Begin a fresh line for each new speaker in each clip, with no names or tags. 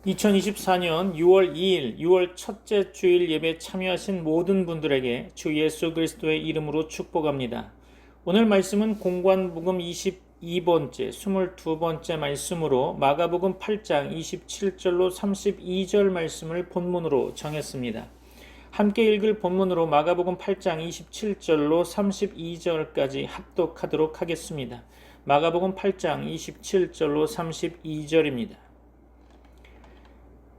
2024년 6월 2일, 6월 첫째 주일 예배 참여하신 모든 분들에게 주 예수 그리스도의 이름으로 축복합니다. 오늘 말씀은 공관복음 22번째, 22번째 말씀으로 마가복음 8장 27절로 32절 말씀을 본문으로 정했습니다. 함께 읽을 본문으로 마가복음 8장 27절로 32절까지 합독하도록 하겠습니다. 마가복음 8장 27절로 32절입니다.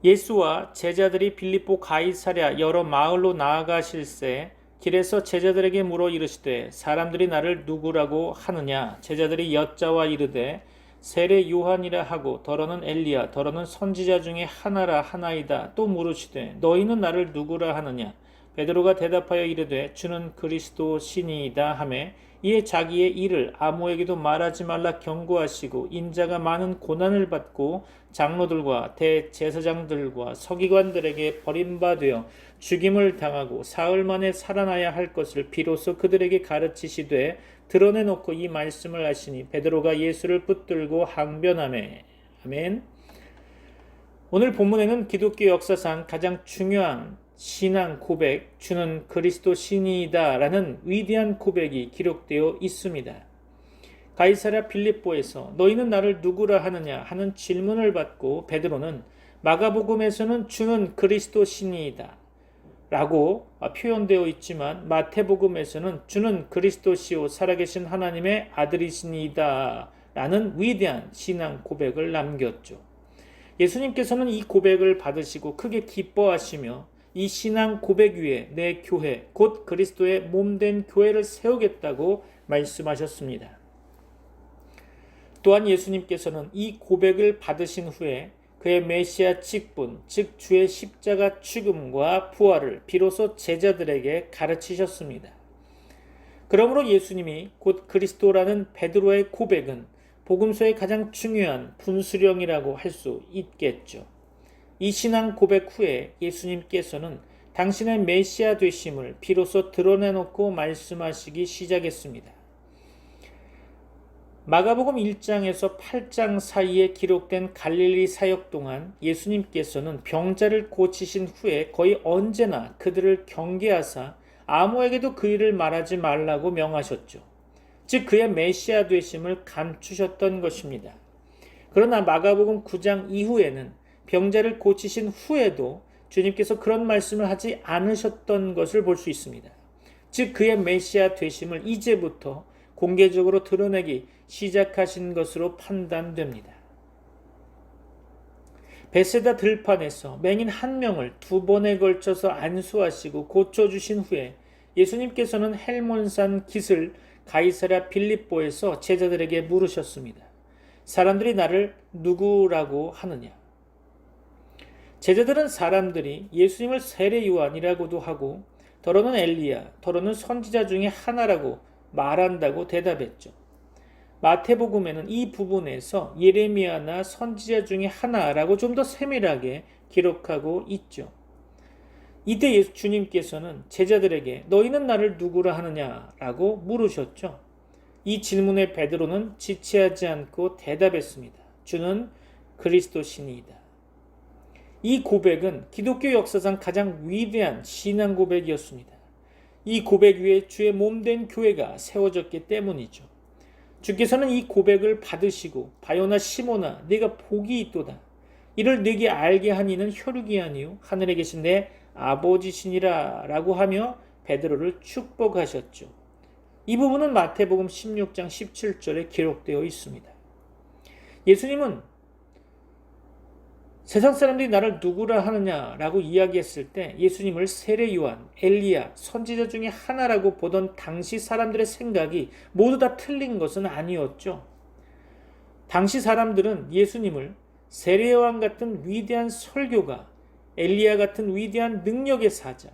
예수와 제자들이 빌립보 가이사랴 여러 마을로 나아가실새 길에서 제자들에게 물어 이르시되 사람들이 나를 누구라고 하느냐. 제자들이 여짜와 이르되 세례 요한이라 하고 더러는 엘리야 더러는 선지자 중에 하나라 하나이다. 또 물으시되 너희는 나를 누구라 하느냐. 베드로가 대답하여 이르되 주는 그리스도 신이이다 하매 이에 자기의 일을 아무에게도 말하지 말라 경고하시고 인자가 많은 고난을 받고 장로들과 대제사장들과 서기관들에게 버림받아 죽임을 당하고 사흘 만에 살아나야 할 것을 비로소 그들에게 가르치시되 드러내놓고 이 말씀을 하시니 베드로가 예수를 붙들고 항변하매. 아멘. 오늘 본문에는 기독교 역사상 가장 중요한 신앙 고백, 주는 그리스도 신이다 라는 위대한 고백이 기록되어 있습니다. 가이사랴 빌립보에서 너희는 나를 누구라 하느냐 하는 질문을 받고 베드로는 마가복음에서는 주는 그리스도 신이다 라고 표현되어 있지만 마태복음에서는 주는 그리스도시요 살아계신 하나님의 아들이시니이다 라는 위대한 신앙 고백을 남겼죠. 예수님께서는 이 고백을 받으시고 크게 기뻐하시며 이 신앙 고백 위에 내 교회 곧 그리스도의 몸된 교회를 세우겠다고 말씀하셨습니다. 또한 예수님께서는 이 고백을 받으신 후에 그의 메시아 직분 즉 주의 십자가 죽음과 부활을 비로소 제자들에게 가르치셨습니다. 그러므로 예수님이 곧 그리스도라는 베드로의 고백은 복음서의 가장 중요한 분수령이라고 할 수 있겠죠. 이 신앙 고백 후에 예수님께서는 당신의 메시아 되심을 비로소 드러내놓고 말씀하시기 시작했습니다. 마가복음 1장에서 8장 사이에 기록된 갈릴리 사역 동안 예수님께서는 병자를 고치신 후에 거의 언제나 그들을 경계하사 아무에게도 그 일을 말하지 말라고 명하셨죠. 즉 그의 메시아 되심을 감추셨던 것입니다. 그러나 마가복음 9장 이후에는 병자를 고치신 후에도 주님께서 그런 말씀을 하지 않으셨던 것을 볼 수 있습니다. 즉 그의 메시아 되심을 이제부터 공개적으로 드러내기 시작하신 것으로 판단됩니다. 베세다 들판에서 맹인 한 명을 2번에 걸쳐서 안수하시고 고쳐주신 후에 예수님께서는 헬몬산 깃을 가이사랴 빌립보에서 제자들에게 물으셨습니다. 사람들이 나를 누구라고 하느냐? 제자들은 사람들이 예수님을 세례 요한이라고도 하고 더러는 엘리야, 더러는 선지자 중에 하나라고 말한다고 대답했죠. 마태복음에는 이 부분에서 예레미야나 선지자 중에 하나라고 좀 더 세밀하게 기록하고 있죠. 이때 주님께서는 제자들에게 너희는 나를 누구라 하느냐라고 물으셨죠. 이 질문에 베드로는 지체하지 않고 대답했습니다. 주는 그리스도 신이다. 이 고백은 기독교 역사상 가장 위대한 신앙 고백이었습니다. 이 고백 위에 주의 몸된 교회가 세워졌기 때문이죠. 주께서는 이 고백을 받으시고 바요나 시모나 네가 복이 있도다. 이를 네게 알게 한 이는 혈육이 아니요 하늘에 계신 내 아버지시니라 라고 하며 베드로를 축복하셨죠. 이 부분은 마태복음 16장 17절에 기록되어 있습니다. 예수님은 세상 사람들이 나를 누구라 하느냐라고 이야기했을 때 예수님을 세례 요한, 엘리야, 선지자 중에 하나라고 보던 당시 사람들의 생각이 모두 다 틀린 것은 아니었죠. 당시 사람들은 예수님을 세례 요한 같은 위대한 설교가, 엘리야 같은 위대한 능력의 사자,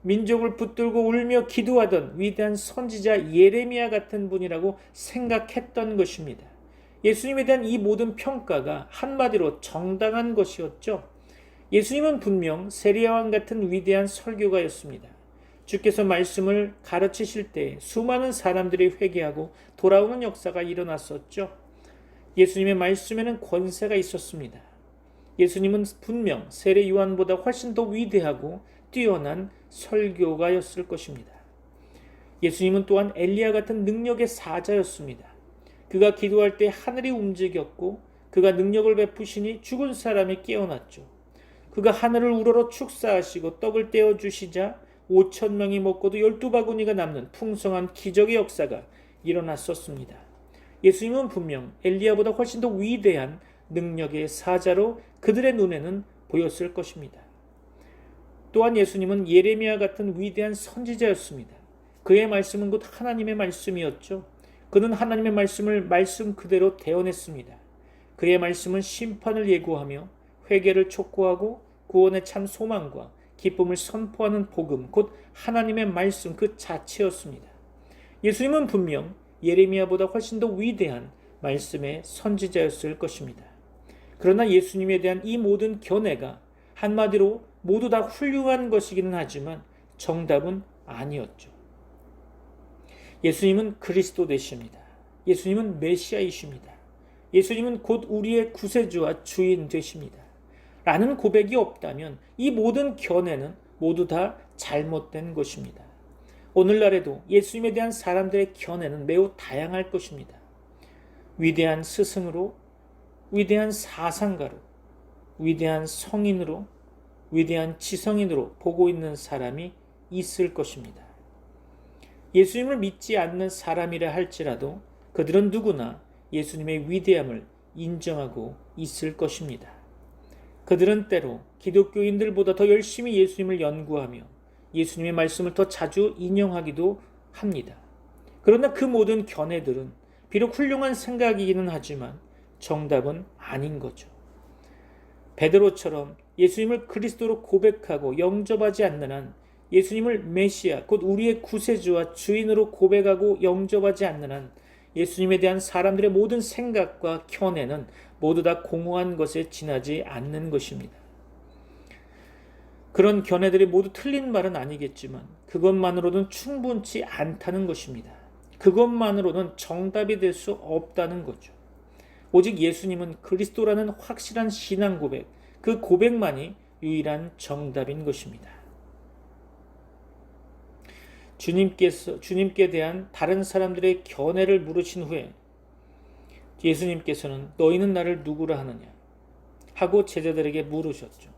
민족을 붙들고 울며 기도하던 위대한 선지자 예레미야 같은 분이라고 생각했던 것입니다. 예수님에 대한 이 모든 평가가 한마디로 정당한 것이었죠. 예수님은 분명 세례 요한 같은 위대한 설교가였습니다. 주께서 말씀을 가르치실 때 수많은 사람들이 회개하고 돌아오는 역사가 일어났었죠. 예수님의 말씀에는 권세가 있었습니다. 예수님은 분명 세례 요한보다 훨씬 더 위대하고 뛰어난 설교가였을 것입니다. 예수님은 또한 엘리야 같은 능력의 사자였습니다. 그가 기도할 때 하늘이 움직였고 그가 능력을 베푸시니 죽은 사람이 깨어났죠. 그가 하늘을 우러러 축사하시고 떡을 떼어 주시자 5천 명이 먹고도 12바구니가 남는 풍성한 기적의 역사가 일어났었습니다. 예수님은 분명 엘리야보다 훨씬 더 위대한 능력의 사자로 그들의 눈에는 보였을 것입니다. 또한 예수님은 예레미야 같은 위대한 선지자였습니다. 그의 말씀은 곧 하나님의 말씀이었죠. 그는 하나님의 말씀을 말씀 그대로 대언했습니다. 그의 말씀은 심판을 예고하며 회개를 촉구하고 구원의 참 소망과 기쁨을 선포하는 복음, 곧 하나님의 말씀 그 자체였습니다. 예수님은 분명 예레미야보다 훨씬 더 위대한 말씀의 선지자였을 것입니다. 그러나 예수님에 대한 이 모든 견해가 한마디로 모두 다 훌륭한 것이기는 하지만 정답은 아니었죠. 예수님은 그리스도 되십니다. 예수님은 메시아이십니다. 예수님은 곧 우리의 구세주와 주인 되십니다. 라는 고백이 없다면 이 모든 견해는 모두 다 잘못된 것입니다. 오늘날에도 예수님에 대한 사람들의 견해는 매우 다양할 것입니다. 위대한 스승으로, 위대한 사상가로, 위대한 성인으로, 위대한 지성인으로 보고 있는 사람이 있을 것입니다. 예수님을 믿지 않는 사람이라 할지라도 그들은 누구나 예수님의 위대함을 인정하고 있을 것입니다. 그들은 때로 기독교인들보다 더 열심히 예수님을 연구하며 예수님의 말씀을 더 자주 인용하기도 합니다. 그러나 그 모든 견해들은 비록 훌륭한 생각이기는 하지만 정답은 아닌 거죠. 베드로처럼 예수님을 그리스도로 고백하고 영접하지 않는 한, 예수님을 메시아 곧 우리의 구세주와 주인으로 고백하고 영접하지 않는 한 예수님에 대한 사람들의 모든 생각과 견해는 모두 다 공허한 것에 지나지 않는 것입니다. 그런 견해들이 모두 틀린 말은 아니겠지만 그것만으로는 충분치 않다는 것입니다. 그것만으로는 정답이 될 수 없다는 거죠. 오직 예수님은 그리스도라는 확실한 신앙 고백, 그 고백만이 유일한 정답인 것입니다. 주님께 대한 다른 사람들의 견해를 물으신 후에 예수님께서는 너희는 나를 누구라 하느냐 하고 제자들에게 물으셨죠.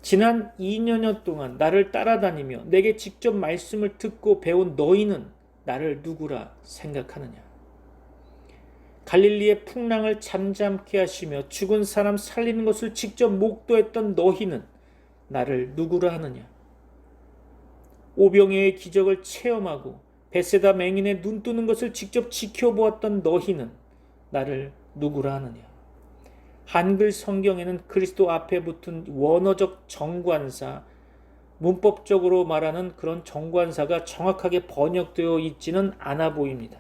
지난 2년여 동안 나를 따라다니며 내게 직접 말씀을 듣고 배운 너희는 나를 누구라 생각하느냐. 갈릴리의 풍랑을 잠잠케 하시며 죽은 사람 살리는 것을 직접 목도했던 너희는 나를 누구라 하느냐. 오병이어의 기적을 체험하고 벳세다 맹인의 눈 뜨는 것을 직접 지켜보았던 너희는 나를 누구라 하느냐. 한글 성경에는 그리스도 앞에 붙은 원어적 정관사, 문법적으로 말하는 그런 정관사가 정확하게 번역되어 있지는 않아 보입니다.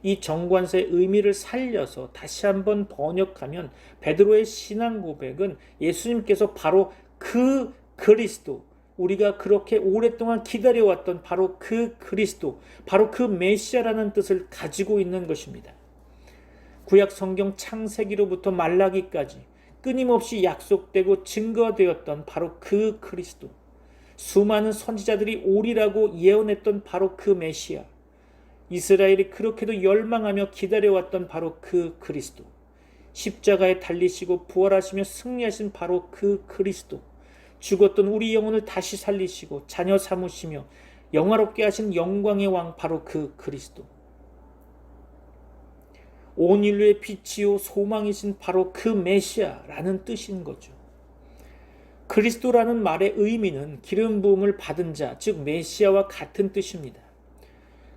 이 정관사의 의미를 살려서 다시 한번 번역하면 베드로의 신앙 고백은 예수님께서 바로 그 그리스도, 우리가 그렇게 오랫동안 기다려왔던 바로 그 그리스도, 바로 그 메시아라는 뜻을 가지고 있는 것입니다. 구약 성경 창세기로부터 말라기까지 끊임없이 약속되고 증거되었던 바로 그 그리스도, 수많은 선지자들이 오리라고 예언했던 바로 그 메시아, 이스라엘이 그렇게도 열망하며 기다려왔던 바로 그 그리스도, 십자가에 달리시고 부활하시며 승리하신 바로 그 그리스도, 죽었던 우리 영혼을 다시 살리시고 자녀 삼으시며 영화롭게 하신 영광의 왕 바로 그 그리스도, 온 인류의 빛이요 소망이신 바로 그 메시아라는 뜻인 거죠. 그리스도라는 말의 의미는 기름 부음을 받은 자, 즉 메시아와 같은 뜻입니다.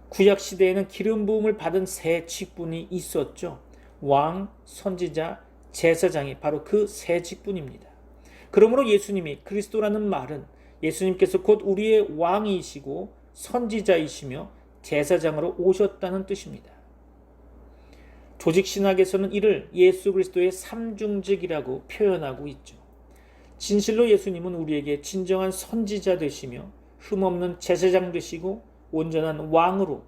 구약 시대에는 기름 부음을 받은 세 직분이 있었죠. 왕, 선지자, 제사장이 바로 그 세 직분입니다. 그러므로 예수님이 그리스도라는 말은 예수님께서 곧 우리의 왕이시고 선지자이시며 제사장으로 오셨다는 뜻입니다. 조직신학에서는 이를 예수 그리스도의 삼중직이라고 표현하고 있죠. 진실로 예수님은 우리에게 진정한 선지자 되시며 흠없는 제사장 되시고 온전한 왕으로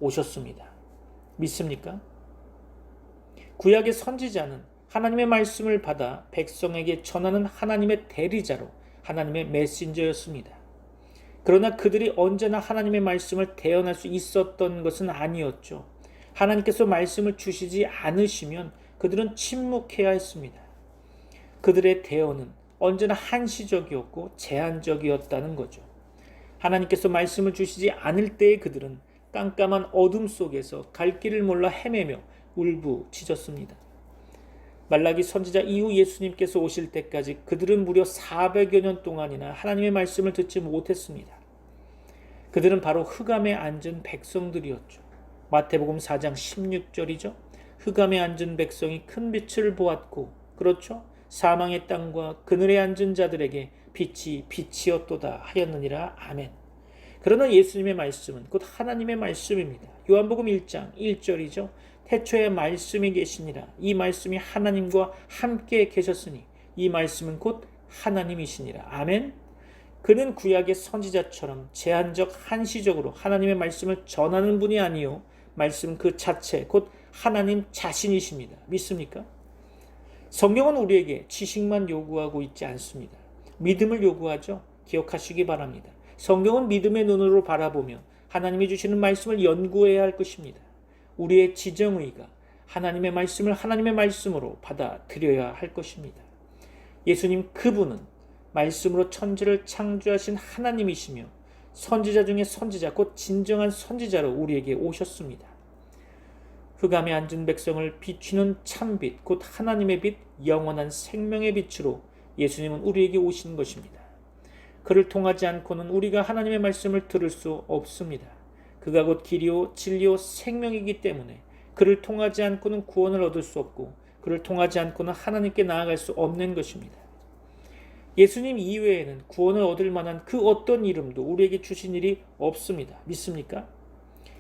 오셨습니다. 믿습니까? 구약의 선지자는 하나님의 말씀을 받아 백성에게 전하는 하나님의 대리자로 하나님의 메신저였습니다. 그러나 그들이 언제나 하나님의 말씀을 대언할 수 있었던 것은 아니었죠. 하나님께서 말씀을 주시지 않으시면 그들은 침묵해야 했습니다. 그들의 대언은 언제나 한시적이었고 제한적이었다는 거죠. 하나님께서 말씀을 주시지 않을 때의 그들은 깜깜한 어둠 속에서 갈 길을 몰라 헤매며 울부짖었습니다. 말라기 선지자 이후 예수님께서 오실 때까지 그들은 무려 400여 년 동안이나 하나님의 말씀을 듣지 못했습니다. 그들은 바로 흑암에 앉은 백성들이었죠. 마태복음 4장 16절이죠. 흑암에 앉은 백성이 큰 빛을 보았고, 그렇죠? 사망의 땅과 그늘에 앉은 자들에게 빛이 빛이었도다 하였느니라. 아멘. 그러나 예수님의 말씀은 곧 하나님의 말씀입니다. 요한복음 1장 1절이죠. 태초에 말씀이 계시니라. 이 말씀이 하나님과 함께 계셨으니 이 말씀은 곧 하나님이시니라. 아멘. 그는 구약의 선지자처럼 제한적 한시적으로 하나님의 말씀을 전하는 분이 아니요 말씀 그 자체 곧 하나님 자신이십니다. 믿습니까? 성경은 우리에게 지식만 요구하고 있지 않습니다. 믿음을 요구하죠. 기억하시기 바랍니다. 성경은 믿음의 눈으로 바라보며 하나님이 주시는 말씀을 연구해야 할 것입니다. 우리의 지정의가 하나님의 말씀을 하나님의 말씀으로 받아들여야 할 것입니다. 예수님 그분은 말씀으로 천지를 창조하신 하나님이시며 선지자 중에 선지자 곧 진정한 선지자로 우리에게 오셨습니다. 흑암에 앉은 백성을 비추는 참빛 곧 하나님의 빛 영원한 생명의 빛으로 예수님은 우리에게 오신 것입니다. 그를 통하지 않고는 우리가 하나님의 말씀을 들을 수 없습니다. 그가 곧 길이요 진리요 생명이기 때문에 그를 통하지 않고는 구원을 얻을 수 없고 그를 통하지 않고는 하나님께 나아갈 수 없는 것입니다. 예수님 이외에는 구원을 얻을 만한 그 어떤 이름도 우리에게 주신 일이 없습니다. 믿습니까?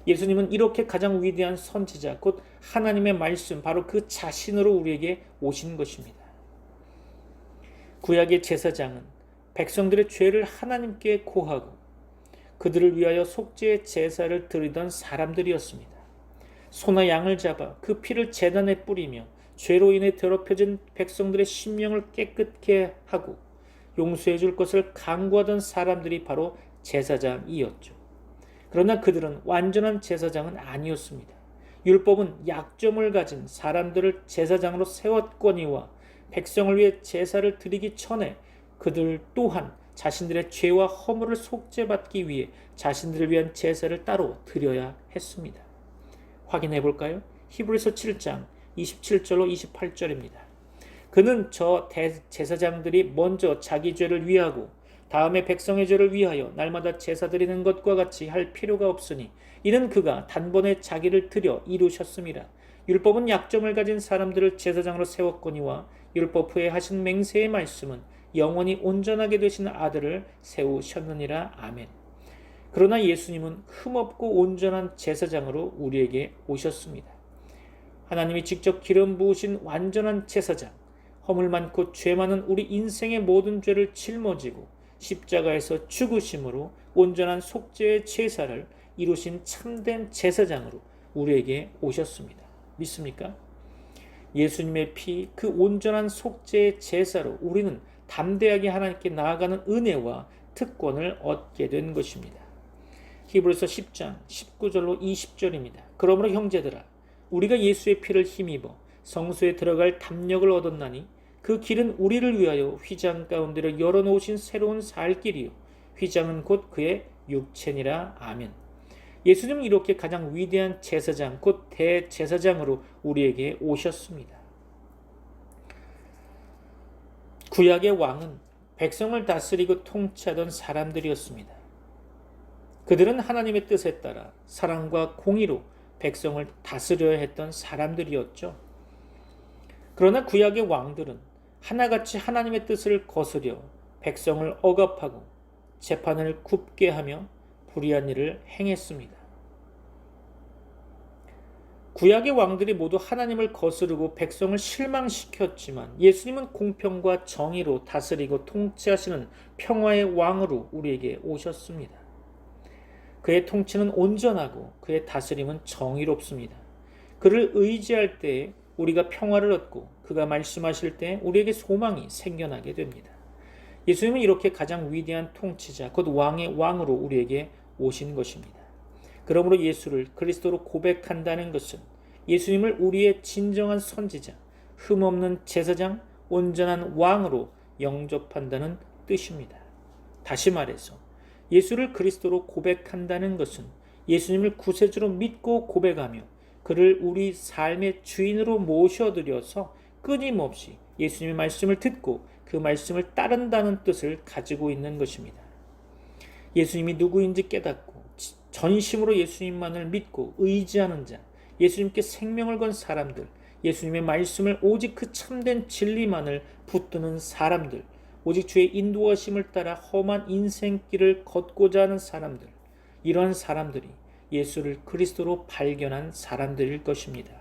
예수님은 이렇게 가장 위대한 선지자 곧 하나님의 말씀 바로 그 자신으로 우리에게 오신 것입니다. 구약의 제사장은 백성들의 죄를 하나님께 고하고 그들을 위하여 속죄의 제사를 드리던 사람들이었습니다. 소나 양을 잡아 그 피를 제단에 뿌리며 죄로 인해 더럽혀진 백성들의 심령을 깨끗게 하고 용서해 줄 것을 간구하던 사람들이 바로 제사장이었죠. 그러나 그들은 완전한 제사장은 아니었습니다. 율법은 약점을 가진 사람들을 제사장으로 세웠거니와 백성을 위해 제사를 드리기 전에 그들 또한 자신들의 죄와 허물을 속죄받기 위해 자신들을 위한 제사를 따로 드려야 했습니다. 확인해 볼까요? 히브리서 7장 27절로 28절입니다. 그는 저 제사장들이 먼저 자기 죄를 위하고 다음에 백성의 죄를 위하여 날마다 제사 드리는 것과 같이 할 필요가 없으니 이는 그가 단번에 자기를 드려 이루셨음이라. 율법은 약점을 가진 사람들을 제사장으로 세웠거니와 율법 후에 하신 맹세의 말씀은 영원히 온전하게 되신 아들을 세우셨느니라. 아멘. 그러나 예수님은 흠없고 온전한 제사장으로 우리에게 오셨습니다. 하나님이 직접 기름 부으신 완전한 제사장, 허물 많고 죄 많은 우리 인생의 모든 죄를 짊어지고 십자가에서 죽으심으로 온전한 속죄의 제사를 이루신 참된 제사장으로 우리에게 오셨습니다. 믿습니까? 예수님의 피, 그 온전한 속죄의 제사로 우리는 담대하게 하나님께 나아가는 은혜와 특권을 얻게 된 것입니다. 히브리서 10장 19절로 20절입니다. 그러므로 형제들아 우리가 예수의 피를 힘입어 성소에 들어갈 담력을 얻었나니 그 길은 우리를 위하여 휘장 가운데로 열어놓으신 새로운 살 길이요 휘장은 곧 그의 육체니라. 아멘. 예수님은 이렇게 가장 위대한 제사장 곧 대제사장으로 우리에게 오셨습니다. 구약의 왕은 백성을 다스리고 통치하던 사람들이었습니다. 그들은 하나님의 뜻에 따라 사랑과 공의로 백성을 다스려야 했던 사람들이었죠. 그러나 구약의 왕들은 하나같이 하나님의 뜻을 거스려 백성을 억압하고 재판을 굽게 하며 불의한 일을 행했습니다. 구약의 왕들이 모두 하나님을 거스르고 백성을 실망시켰지만 예수님은 공평과 정의로 다스리고 통치하시는 평화의 왕으로 우리에게 오셨습니다. 그의 통치는 온전하고 그의 다스림은 정의롭습니다. 그를 의지할 때에 우리가 평화를 얻고 그가 말씀하실 때 우리에게 소망이 생겨나게 됩니다. 예수님은 이렇게 가장 위대한 통치자, 곧 왕의 왕으로 우리에게 오신 것입니다. 그러므로 예수를 그리스도로 고백한다는 것은 예수님을 우리의 진정한 선지자, 흠없는 제사장, 온전한 왕으로 영접한다는 뜻입니다. 다시 말해서 예수를 그리스도로 고백한다는 것은 예수님을 구세주로 믿고 고백하며 그를 우리 삶의 주인으로 모셔드려서 끊임없이 예수님의 말씀을 듣고 그 말씀을 따른다는 뜻을 가지고 있는 것입니다. 예수님이 누구인지 깨닫고 전심으로 예수님만을 믿고 의지하는 자, 예수님께 생명을 건 사람들, 예수님의 말씀을 오직 그 참된 진리만을 붙드는 사람들, 오직 주의 인도하심을 따라 험한 인생길을 걷고자 하는 사람들, 이런 사람들이 예수를 그리스도로 발견한 사람들일 것입니다.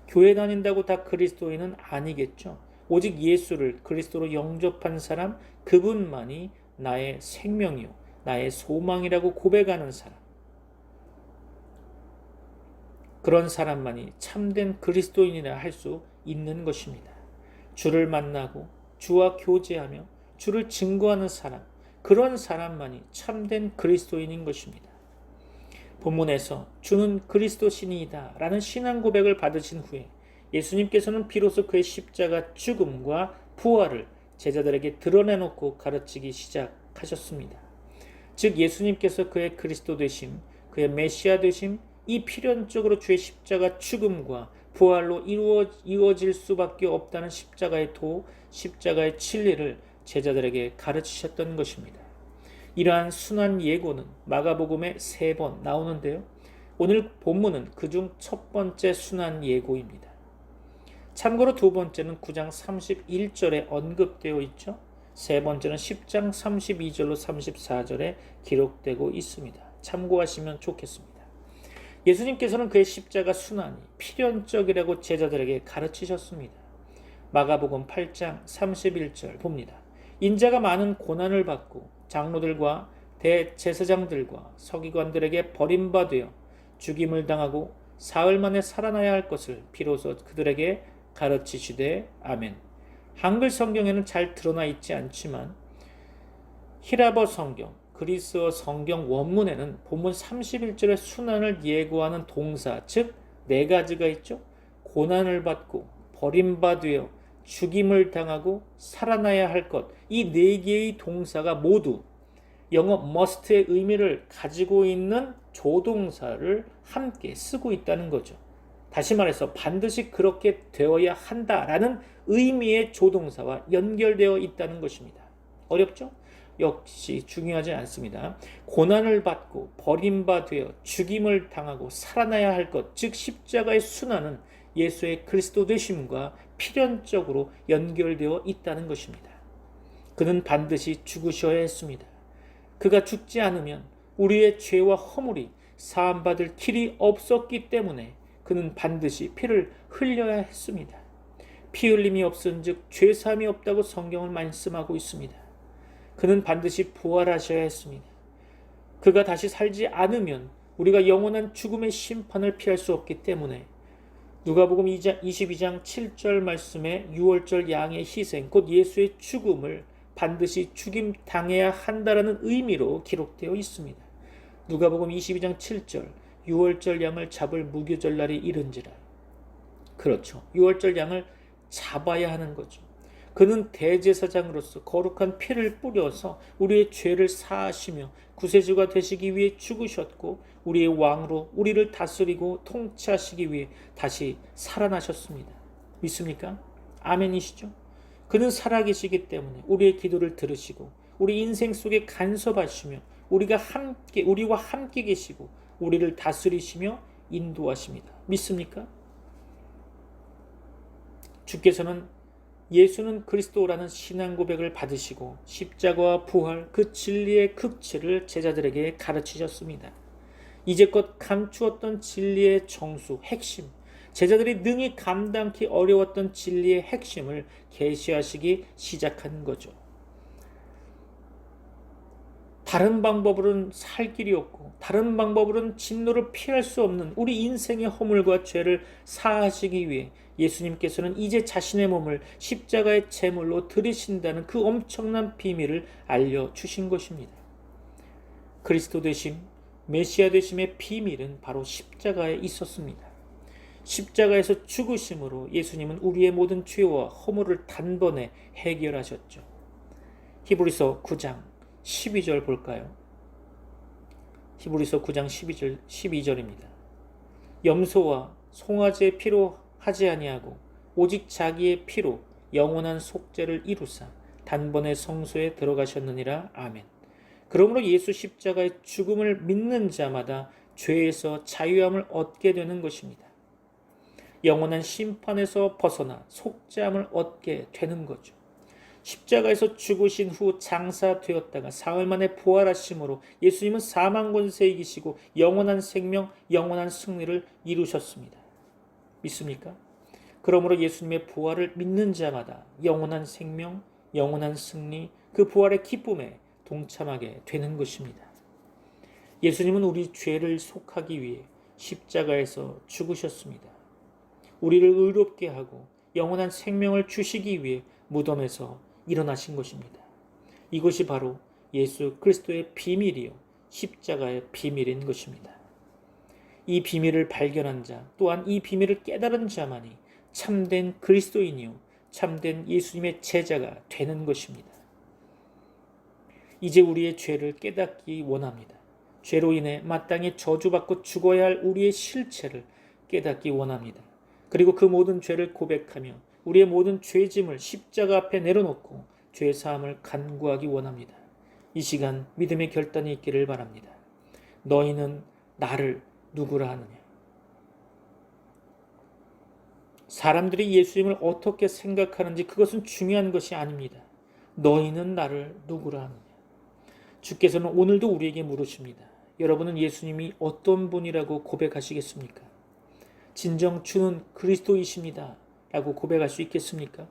교회 다닌다고 다 그리스도인은 아니겠죠. 오직 예수를 그리스도로 영접한 사람, 그분만이 나의 생명이요 나의 소망이라고 고백하는 사람, 그런 사람만이 참된 그리스도인이라 할 수 있는 것입니다. 주를 만나고 주와 교제하며 주를 증거하는 사람, 그런 사람만이 참된 그리스도인인 것입니다. 본문에서 주는 그리스도신이다 라는 신앙 고백을 받으신 후에 예수님께서는 비로소 그의 십자가 죽음과 부활을 제자들에게 드러내놓고 가르치기 시작하셨습니다. 즉 예수님께서 그의 그리스도 되심, 그의 메시아 되심, 이 필연적으로 주의 십자가 죽음과 부활로 이루어질 수밖에 없다는 십자가의 도, 십자가의 진리를 제자들에게 가르치셨던 것입니다. 이러한 순환 예고는 마가복음에 3번 나오는데요. 오늘 본문은 그중 첫 번째 순환 예고입니다. 참고로 두 번째는 9장 31절에 언급되어 있죠. 세 번째는 10장 32절로 34절에 기록되고 있습니다. 참고하시면 좋겠습니다. 예수님께서는 그의 십자가 순환이 필연적이라고 제자들에게 가르치셨습니다. 마가복음 8장 31절 봅니다. 인자가 많은 고난을 받고 장로들과 대제사장들과 서기관들에게 버림받아 죽임을 당하고 사흘 만에 살아나야 할 것을 비로소 그들에게 가르치시되 아멘. 한글 성경에는 잘 드러나 있지 않지만 히라버 성경, 그리스어 성경 원문에는 본문 31절의 순환을 예고하는 동사, 즉 4가지가 있죠. 고난을 받고 버림받아 죽임을 당하고 살아나야 할 것, 이 4개의 동사가 모두 영어 must의 의미를 가지고 있는 조동사를 함께 쓰고 있다는 거죠. 다시 말해서 반드시 그렇게 되어야 한다라는 의미의 조동사와 연결되어 있다는 것입니다. 어렵죠? 역시 중요하지 않습니다. 고난을 받고 버림받아 죽임을 당하고 살아나야 할 것, 즉 십자가의 순환은 예수의 그리스도 되심과 필연적으로 연결되어 있다는 것입니다. 그는 반드시 죽으셔야 했습니다. 그가 죽지 않으면 우리의 죄와 허물이 사함받을 길이 없었기 때문에 그는 반드시 피를 흘려야 했습니다. 피 흘림이 없은즉 죄사함이 없다고 성경을 말씀하고 있습니다. 그는 반드시 부활하셔야 했습니다. 그가 다시 살지 않으면 우리가 영원한 죽음의 심판을 피할 수 없기 때문에 누가복음 22장 7절 말씀에 유월절 양의 희생, 곧 예수의 죽음을 반드시 죽임 당해야 한다라는 의미로 기록되어 있습니다. 누가복음 22장 7절 유월절 양을 잡을 무교절날이 이른지라. 그렇죠. 유월절 양을 잡아야 하는 거죠. 그는 대제사장으로서 거룩한 피를 뿌려서 우리의 죄를 사하시며 구세주가 되시기 위해 죽으셨고 우리의 왕으로 우리를 다스리고 통치하시기 위해 다시 살아나셨습니다. 믿습니까? 아멘이시죠? 그는 살아계시기 때문에 우리의 기도를 들으시고 우리 인생 속에 간섭하시며 우리와 함께 계시고 우리를 다스리시며 인도하십니다. 믿습니까? 주께서는 예수는 그리스도라는 신앙 고백을 받으시고 십자가와 부활, 그 진리의 극치를 제자들에게 가르치셨습니다. 이제껏 감추었던 진리의 정수, 핵심, 제자들이 능히 감당하기 어려웠던 진리의 핵심을 계시하시기 시작한 거죠. 다른 방법으로는 살 길이 없고 다른 방법으로는 진노를 피할 수 없는 우리 인생의 허물과 죄를 사하시기 위해 예수님께서는 이제 자신의 몸을 십자가의 제물로 드리신다는 그 엄청난 비밀을 알려주신 것입니다. 그리스도 되심, 메시아 되심의 비밀은 바로 십자가에 있었습니다. 십자가에서 죽으심으로 예수님은 우리의 모든 죄와 허물을 단번에 해결하셨죠. 히브리서 9장 12절 볼까요? 히브리서 9장 12절입니다. 염소와 송아지의 피로 하지 아니하고 오직 자기의 피로 영원한 속죄를 이루사 단번에 성소에 들어가셨느니라. 아멘. 그러므로 예수 십자가의 죽음을 믿는 자마다 죄에서 자유함을 얻게 되는 것입니다. 영원한 심판에서 벗어나 속죄함을 얻게 되는 거죠. 십자가에서 죽으신 후 장사되었다가 사흘 만에 부활하심으로 예수님은 사망 권세 이기시고 영원한 생명, 영원한 승리를 이루셨습니다. 믿습니까? 그러므로 예수님의 부활을 믿는 자마다 영원한 생명, 영원한 승리, 그 부활의 기쁨에 동참하게 되는 것입니다. 예수님은 우리 죄를 속하기 위해 십자가에서 죽으셨습니다. 우리를 의롭게 하고 영원한 생명을 주시기 위해 무덤에서 일어나신 것입니다. 이것이 바로 예수 그리스도의 비밀이요 십자가의 비밀인 것입니다. 이 비밀을 발견한 자, 또한 이 비밀을 깨달은 자만이 참된 그리스도인이요 참된 예수님의 제자가 되는 것입니다. 이제 우리의 죄를 깨닫기 원합니다. 죄로 인해 마땅히 저주받고 죽어야 할 우리의 실체를 깨닫기 원합니다. 그리고 그 모든 죄를 고백하며 우리의 모든 죄짐을 십자가 앞에 내려놓고 죄 사함을 간구하기 원합니다. 이 시간 믿음의 결단이 있기를 바랍니다. 너희는 나를 누구라 하느냐? 사람들이 예수님을 어떻게 생각하는지 그것은 중요한 것이 아닙니다. 너희는 나를 누구라 하느냐? 주께서는 오늘도 우리에게 물으십니다. 여러분은 예수님이 어떤 분이라고 고백하시겠습니까? 진정 주는 그리스도이십니다 라고 고백할 수 있겠습니까?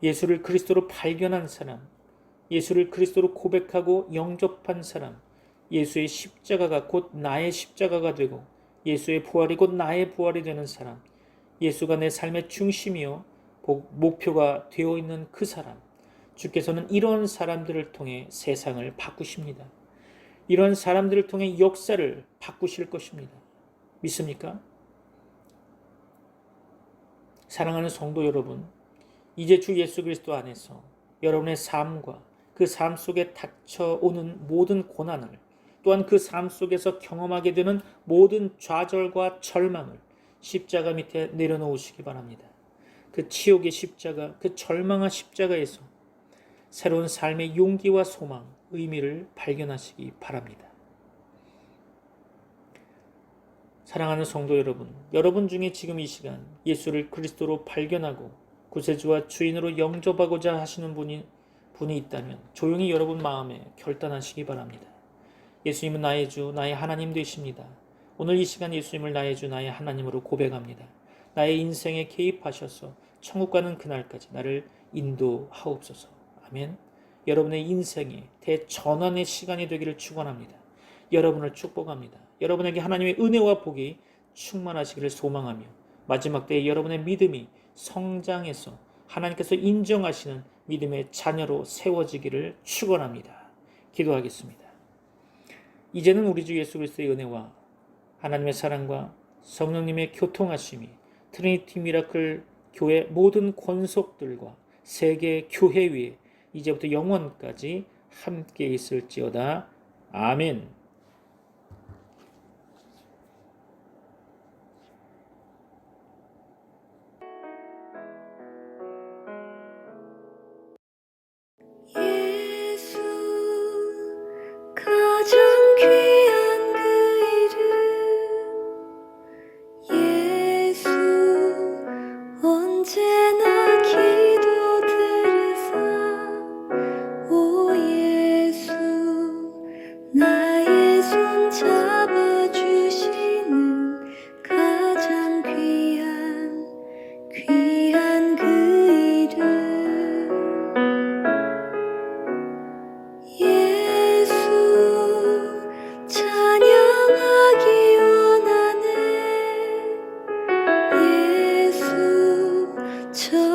예수를 그리스도로 발견한 사람, 예수를 그리스도로 고백하고 영접한 사람, 예수의 십자가가 곧 나의 십자가가 되고 예수의 부활이 곧 나의 부활이 되는 사람, 예수가 내 삶의 중심이요 목표가 되어 있는 그 사람, 주께서는 이런 사람들을 통해 세상을 바꾸십니다. 이런 사람들을 통해 역사를 바꾸실 것입니다. 믿습니까? 사랑하는 성도 여러분, 이제 주 예수 그리스도 안에서 여러분의 삶과 그 삶 속에 닥쳐오는 모든 고난을, 또한 그 삶 속에서 경험하게 되는 모든 좌절과 절망을 십자가 밑에 내려놓으시기 바랍니다. 그 치욕의 십자가, 그 절망한 십자가에서 새로운 삶의 용기와 소망, 의미를 발견하시기 바랍니다. 사랑하는 성도 여러분, 여러분 중에 지금 이 시간 예수를 그리스도로 발견하고 구세주와 주인으로 영접하고자 하시는 분이 있다면 조용히 여러분 마음에 결단하시기 바랍니다. 예수님은 나의 주, 나의 하나님 되십니다. 오늘 이 시간 예수님을 나의 주, 나의 하나님으로 고백합니다. 나의 인생에 개입하셔서 천국 가는 그날까지 나를 인도하옵소서. 아멘. 여러분의 인생에 대전환의 시간이 되기를 축원합니다. 여러분을 축복합니다. 여러분에게 하나님의 은혜와 복이 충만하시기를 소망하며 마지막 때에 여러분의 믿음이 성장해서 하나님께서 인정하시는 믿음의 자녀로 세워지기를 축원합니다. 기도하겠습니다. 이제는 우리 주 예수 그리스도의 은혜와 하나님의 사랑과 성령님의 교통하심이 트리니티 미라클 교회 모든 권속들과 세계 교회 위에 이제부터 영원까지 함께 있을지어다. 아멘.
가장 귀한 그 이름 예수 언제나 기도 들으사 오 예수 나의 손 잡아주시는 가장 귀한 그 이름 찬양하기 원하네 예수 저